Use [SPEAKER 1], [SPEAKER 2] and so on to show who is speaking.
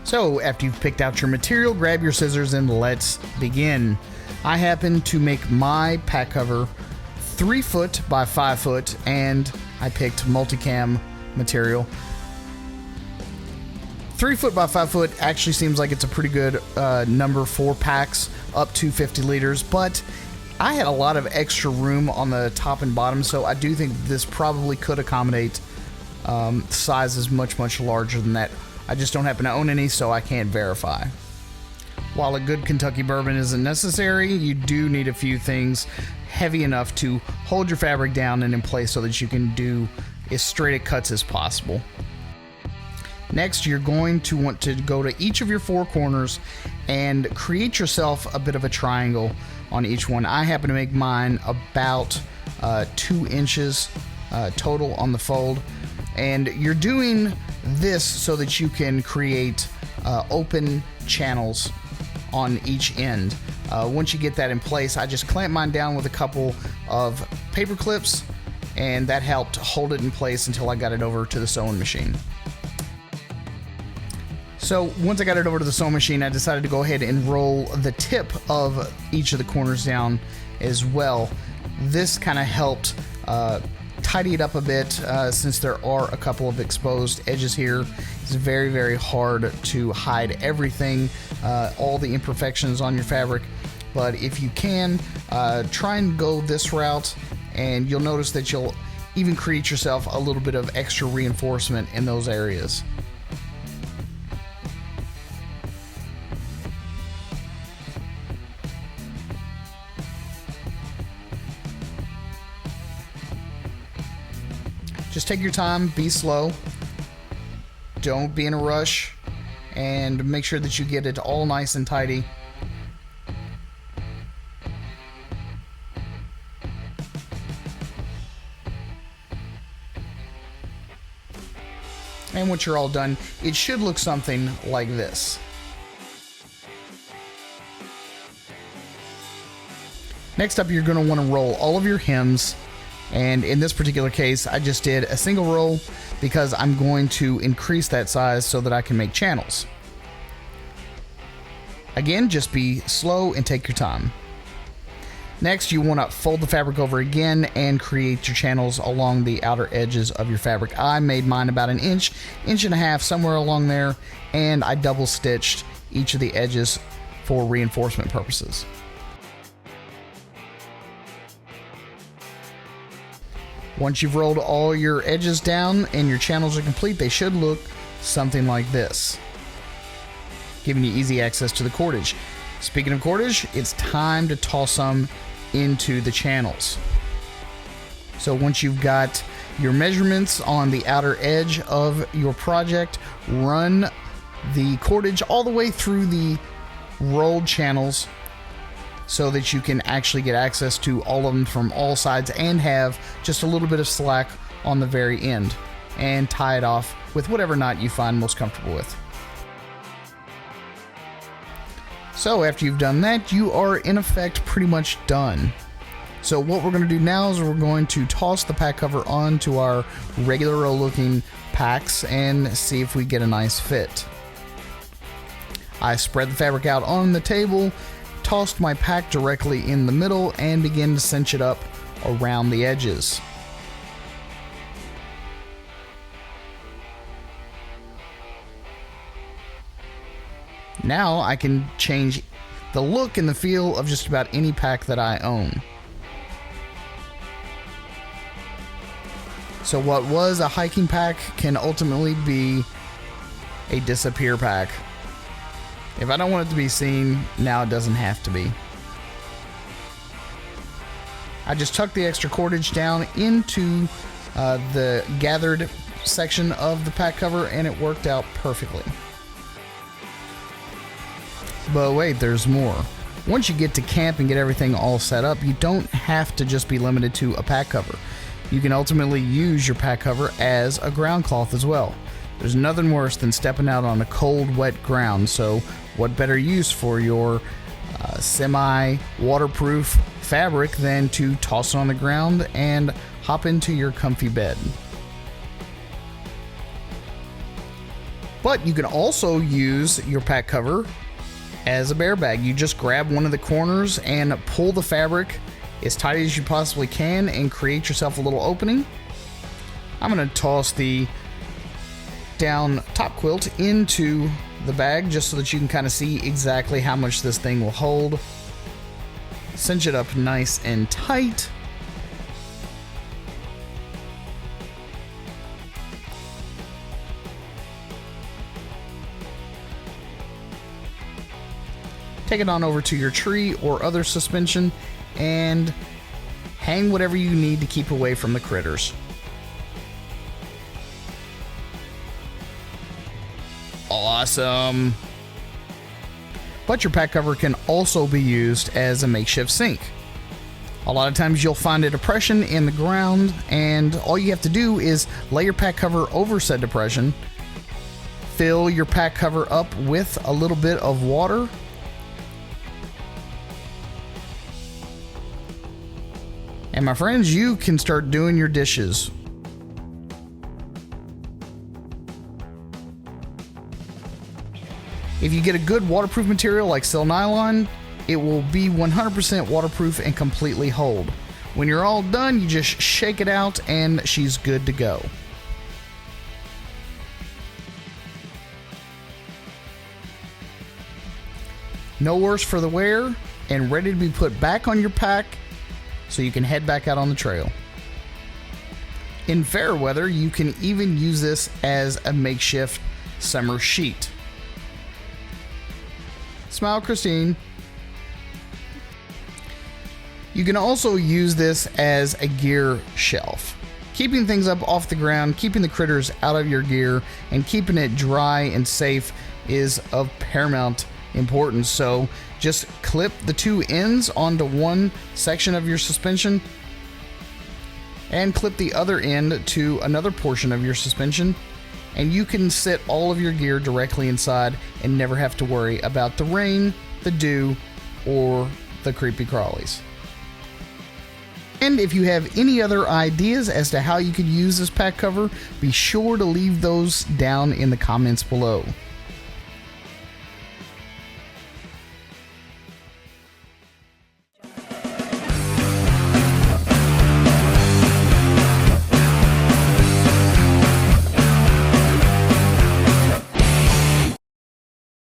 [SPEAKER 1] So after you've picked out your material, grab your scissors and let's begin. I happen to make my pack cover 3 foot by 5 foot, and I picked Multicam material. 3 foot by 5 foot actually seems like it's a pretty good number for packs up to 50 liters, but I had a lot of extra room on the top and bottom, so I do think this probably could accommodate sizes much larger than that. I just don't happen to own any, so I can't verify. While a good Kentucky bourbon isn't necessary, you do need a few things heavy enough to hold your fabric down and in place so that you can do as straight cuts as possible. Next, you're going to want to go to each of your 4 corners and create yourself a bit of a triangle on each one. I happen to make mine about 2 inches total on the fold, and you're doing this so that you can create open channels on each end. Once you get that in place, I just clamp mine down with a couple of paper clips, and that helped hold it in place until I got it over to the sewing machine. So once I got it over to the sewing machine, I decided to go ahead and roll the tip of each of the corners down as well. This kind of helped tidy it up a bit since there are a couple of exposed edges here. It's very hard to hide everything, all the imperfections on your fabric, but if you can, try and go this route, and you'll notice that you'll even create yourself a little bit of extra reinforcement in those areas. Just take your time, be slow, don't be in a rush, and make sure that you get it all nice and tidy. And once you're all done, it should look something like this. Next up, you're going to want to roll all of your hems. And in this particular case, I just did a single roll because I'm going to increase that size so that I can make channels. Again, just be slow and take your time. Next, you want to fold the fabric over again and create your channels along the outer edges of your fabric. I made mine about an inch and a half, somewhere along there, and I double stitched each of the edges for reinforcement purposes. Once you've rolled all your edges down and your channels are complete, they should look something like this, giving you easy access to the cordage. Speaking of cordage, it's time to toss some into the channels. So once you've got your measurements on the outer edge of your project, run the cordage all the way through the rolled channels so that you can actually get access to all of them from all sides and have just a little bit of slack on the very end, and tie it off with whatever knot you find most comfortable with. So after you've done that, you are in effect pretty much done. So what we're going to do now is we're going to toss the pack cover onto our regular roll looking packs and see if we get a nice fit. I spread the fabric out on the table, tossed my pack directly in the middle, and begin to cinch it up around the edges. Now I can change the look and the feel of just about any pack that I own. So what was a hiking pack can ultimately be a disappear pack. If I don't want it to be seen, now it doesn't have to be. I just tucked the extra cordage down into the gathered section of the pack cover, and it worked out perfectly. But wait, there's more. Once you get to camp and get everything all set up, you don't have to just be limited to a pack cover. You can ultimately use your pack cover as a ground cloth as well. There's nothing worse than stepping out on a cold, wet ground, so what better use for your semi-waterproof fabric than to toss it on the ground and hop into your comfy bed. But you can also use your pack cover as a bear bag. You just grab one of the corners and pull the fabric as tight as you possibly can and create yourself a little opening. I'm going to toss the down top quilt into the bag just so that you can kind of see exactly how much this thing will hold. Cinch it up nice and tight. Take it on over to your tree or other suspension and hang whatever you need to keep away from the critters. Awesome. But your pack cover can also be used as a makeshift sink. A lot of times you'll find a depression in the ground, and all you have to do is lay your pack cover over said depression, fill your pack cover up with a little bit of water, and my friends, you can start doing your dishes. If you get a good waterproof material like sil nylon, it will be 100% waterproof and completely hold. When you're all done, you just shake it out and she's good to go. No worse for the wear and ready to be put back on your pack so you can head back out on the trail. In fair weather, you can even use this as a makeshift summer sheet. Smile, Christine. You can also use this as a gear shelf. Keeping things up off the ground, keeping the critters out of your gear, and keeping it dry and safe is of paramount importance. So just clip the two ends onto one section of your suspension and clip the other end to another portion of your suspension, and you can sit all of your gear directly inside and never have to worry about the rain, the dew, or the creepy crawlies. And if you have any other ideas as to how you could use this pack cover, be sure to leave those down in the comments below.